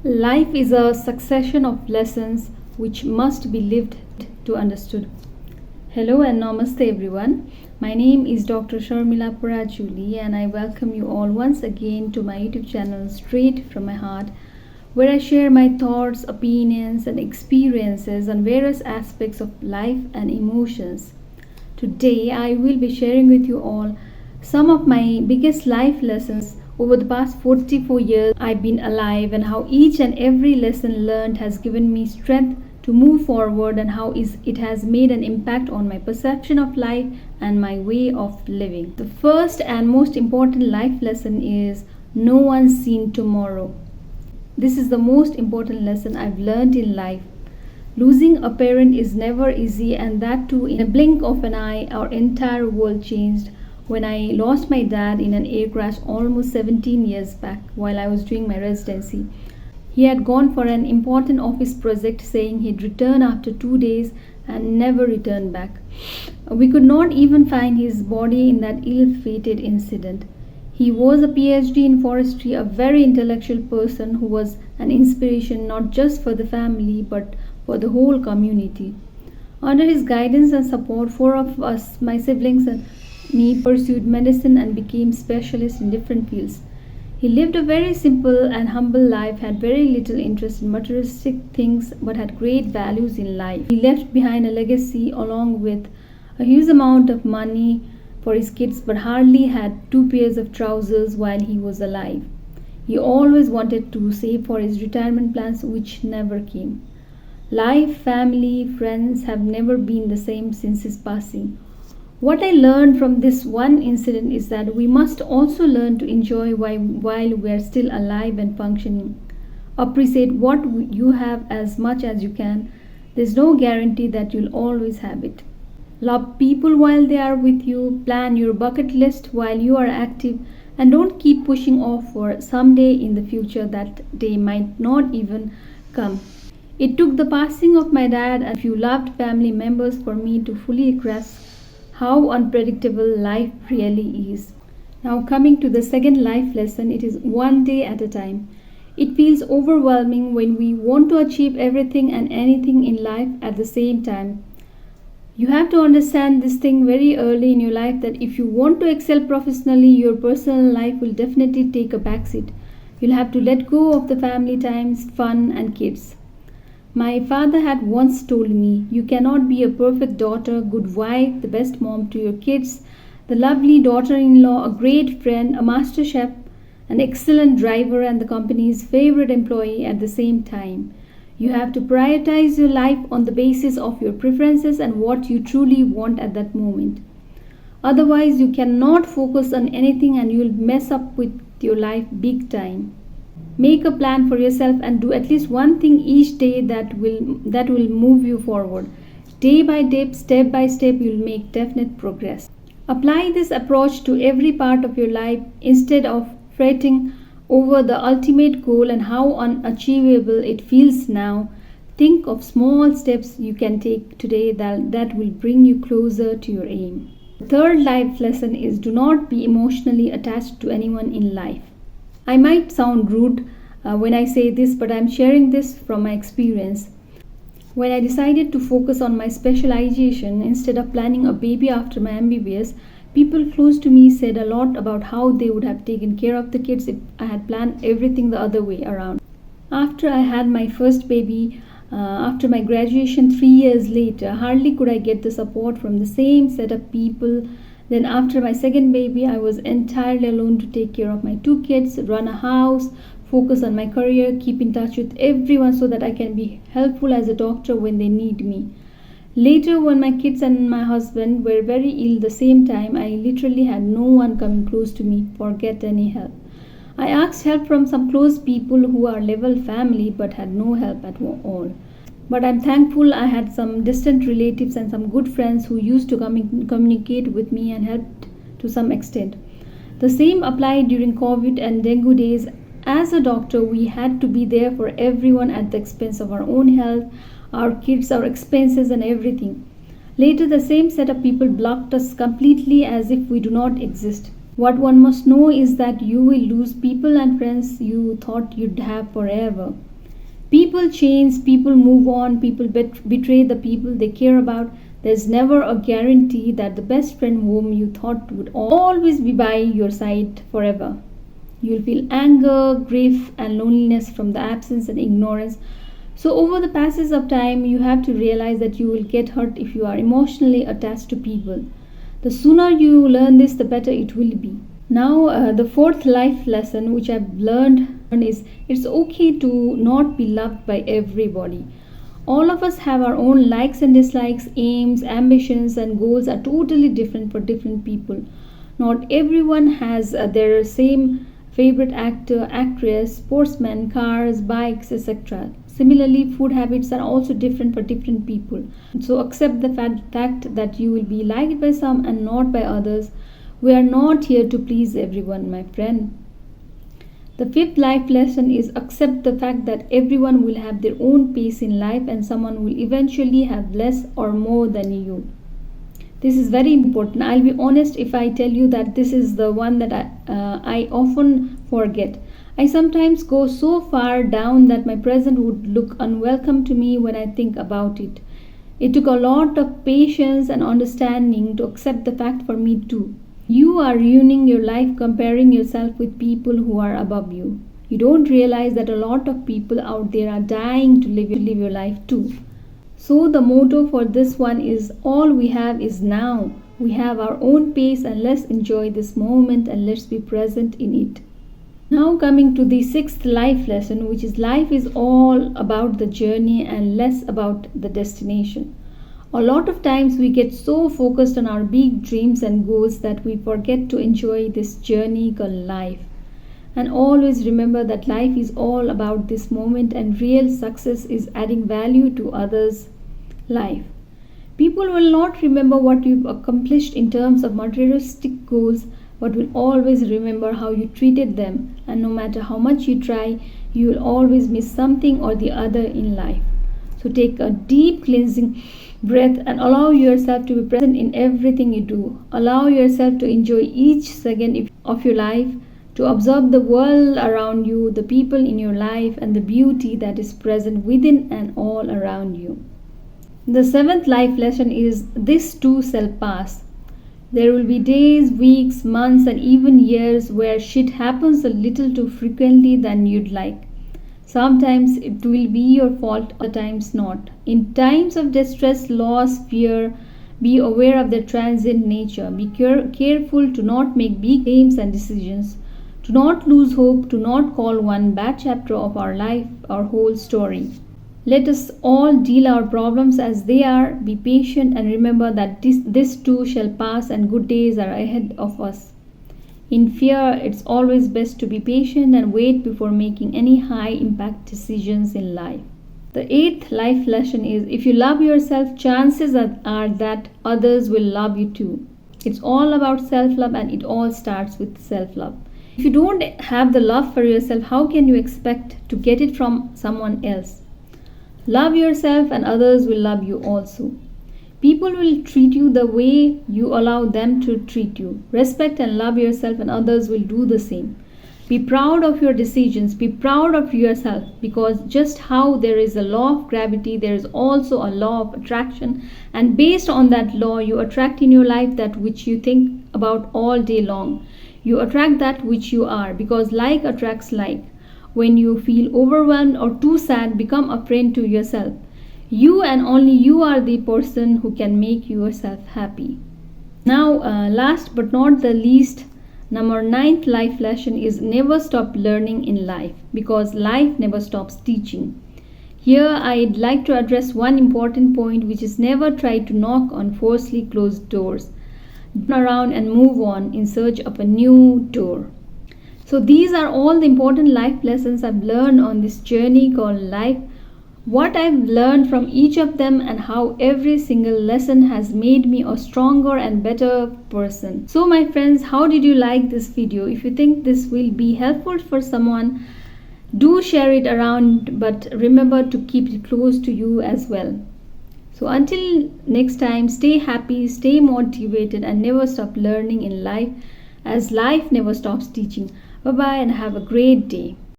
Life is a succession of lessons which must be lived to understood. Hello and namaste everyone. My name is Dr. Sharmila Parajuli and I welcome you all once again to my YouTube channel Straight from My Heart, where I share my thoughts, opinions and experiences on various aspects of life and emotions. Today I will be sharing with you all some of my biggest life lessons over the past 44 years I've been alive, and how each and every lesson learned has given me strength to move forward, and how it has made an impact on my perception of life and my way of living. The first and most important life lesson is no one's seen tomorrow. This is the most important lesson I've learned in life. Losing a parent is never easy, and that too in a blink of an eye. Our entire world changed when I lost my dad in an air crash almost 17 years back while I was doing my residency. He had gone for an important office project, saying he'd return after 2 days and never returned back. We could not even find his body in that ill fated incident. He was a PhD in forestry, a very intellectual person who was an inspiration not just for the family but for the whole community. Under his guidance and support, four of us, my siblings and me, pursued medicine and became specialists in different fields. He lived a very simple and humble life, had very little interest in materialistic things, but had great values in life. He left behind a legacy along with a huge amount of money for his kids, but hardly had 2 pairs of trousers while he was alive. He always wanted to save for his retirement plans, which never came. Life, family, friends have never been the same since his passing. What I learned from this one incident is that we must also learn to enjoy while we are still alive and functioning. Appreciate what you have as much as you can. There's no guarantee that you'll always have it. Love people while they are with you. Plan your bucket list while you are active, and don't keep pushing off for someday in the future. That day might not even come. It took the passing of my dad and a few loved family members for me to fully grasp how unpredictable life really is. Now, coming to the second life lesson, it is one day at a time. It feels overwhelming when we want to achieve everything and anything in life at the same time. You have to understand this thing very early in your life, that if you want to excel professionally, your personal life will definitely take a backseat. You'll have to let go of the family times, fun, and kids. My father had once told me, you cannot be a perfect daughter, good wife, the best mom to your kids, the lovely daughter-in-law, a great friend, a master chef, an excellent driver, and the company's favorite employee at the same time. You have to prioritize your life on the basis of your preferences and what you truly want at that moment. Otherwise, you cannot focus on anything and you'll mess up with your life big time. Make a plan for yourself and do at least one thing each day that will move you forward. Day by day, step by step, you'll make definite progress. Apply this approach to every part of your life instead of fretting over the ultimate goal and how unachievable it feels now. Think of small steps you can take today that will bring you closer to your aim. The third life lesson is do not be emotionally attached to anyone in life. I might sound rude when I say this, but I'm sharing this from my experience. When I decided to focus on my specialization instead of planning a baby after my MBBS, people close to me said a lot about how they would have taken care of the kids if I had planned everything the other way around. After I had my first baby, after my graduation 3 years later, hardly could I get the support from the same set of people. Then after my second baby, I was entirely alone to take care of my 2 kids, run a house, focus on my career, keep in touch with everyone so that I can be helpful as a doctor when they need me. Later, when my kids and my husband were very ill the same time, I literally had no one coming close to me for get any help. I asked help from some close people who are level family but had no help at all. But I'm thankful I had some distant relatives and some good friends who used to communicate with me and helped to some extent. The same applied during COVID and dengue days. As a doctor, we had to be there for everyone at the expense of our own health, our kids, our expenses and everything. Later, the same set of people blocked us completely as if we do not exist. What one must know is that you will lose people and friends you thought you'd have forever. People change, people move on, people betray the people they care about. There's never a guarantee that the best friend whom you thought would always be by your side forever. You'll feel anger, grief, and loneliness from the absence and ignorance. So, over the passage of time, you have to realize that you will get hurt if you are emotionally attached to people. The sooner you learn this, the better it will be. Now, the fourth life lesson which I've learned is it's okay to not be loved by everybody. All of us have our own likes and dislikes, aims, ambitions, and goals are totally different for different people. Not everyone has their same favorite actor, actress, sportsman, cars, bikes, etc. Similarly, food habits are also different for different people. So accept the fact that you will be liked by some and not by others. We are not here to please everyone, my friend. The fifth life lesson is accept the fact that everyone will have their own pace in life and someone will eventually have less or more than you. This is very important. I'll be honest if I tell you that this is the one that I often forget. I sometimes go so far down that my present would look unwelcome to me when I think about it. It took a lot of patience and understanding to accept the fact for me too. You are ruining your life comparing yourself with people who are above you. You don't realize that a lot of people out there are dying to live your life too. So the motto for this one is all we have is now. We have our own pace and let's enjoy this moment and let's be present in it. Now coming to the sixth life lesson, which is life is all about the journey and less about the destination. A lot of times we get so focused on our big dreams and goals that we forget to enjoy this journey called life. And always remember that life is all about this moment and real success is adding value to others' life. People will not remember what you've accomplished in terms of materialistic goals, but will always remember how you treated them. And no matter how much you try, you will always miss something or the other in life. So take a deep cleansing breath and allow yourself to be present in everything you do. Allow yourself to enjoy each second of your life, to observe the world around you, the people in your life, and the beauty that is present within and all around you. The seventh life lesson is this too shall pass. There will be days, weeks, months, and even years where shit happens a little too frequently than you'd like. Sometimes it will be your fault, other times not. In times of distress, loss, fear, be aware of their transient nature. Be careful to not make big aims and decisions. To not lose hope, to not call one bad chapter of our life our whole story. Let us all deal our problems as they are, be patient and remember that this too shall pass and good days are ahead of us. In fear, it's always best to be patient and wait before making any high impact decisions in life. The eighth life lesson is if you love yourself, chances are that others will love you too. It's all about self-love and it all starts with self-love. If you don't have the love for yourself, how can you expect to get it from someone else? Love yourself and others will love you also. People will treat you the way you allow them to treat you. Respect and love yourself and others will do the same. Be proud of your decisions. Be proud of yourself because just how there is a law of gravity, there is also a law of attraction. And based on that law, you attract in your life that which you think about all day long. You attract that which you are because like attracts like. When you feel overwhelmed or too sad, become a friend to yourself. You and only you are the person who can make yourself happy. Now, last but not the least, number 9th life lesson is never stop learning in life because life never stops teaching. Here, I'd like to address one important point, which is never try to knock on forcefully closed doors. Turn around and move on in search of a new door. So these are all the important life lessons I've learned on this journey called life. What I've learned from each of them and how every single lesson has made me a stronger and better person. So my friends, how did you like this video? If you think this will be helpful for someone, do share it around, but remember to keep it close to you as well. So until next time, stay happy, stay motivated, and never stop learning in life as life never stops teaching. Bye-bye and have a great day.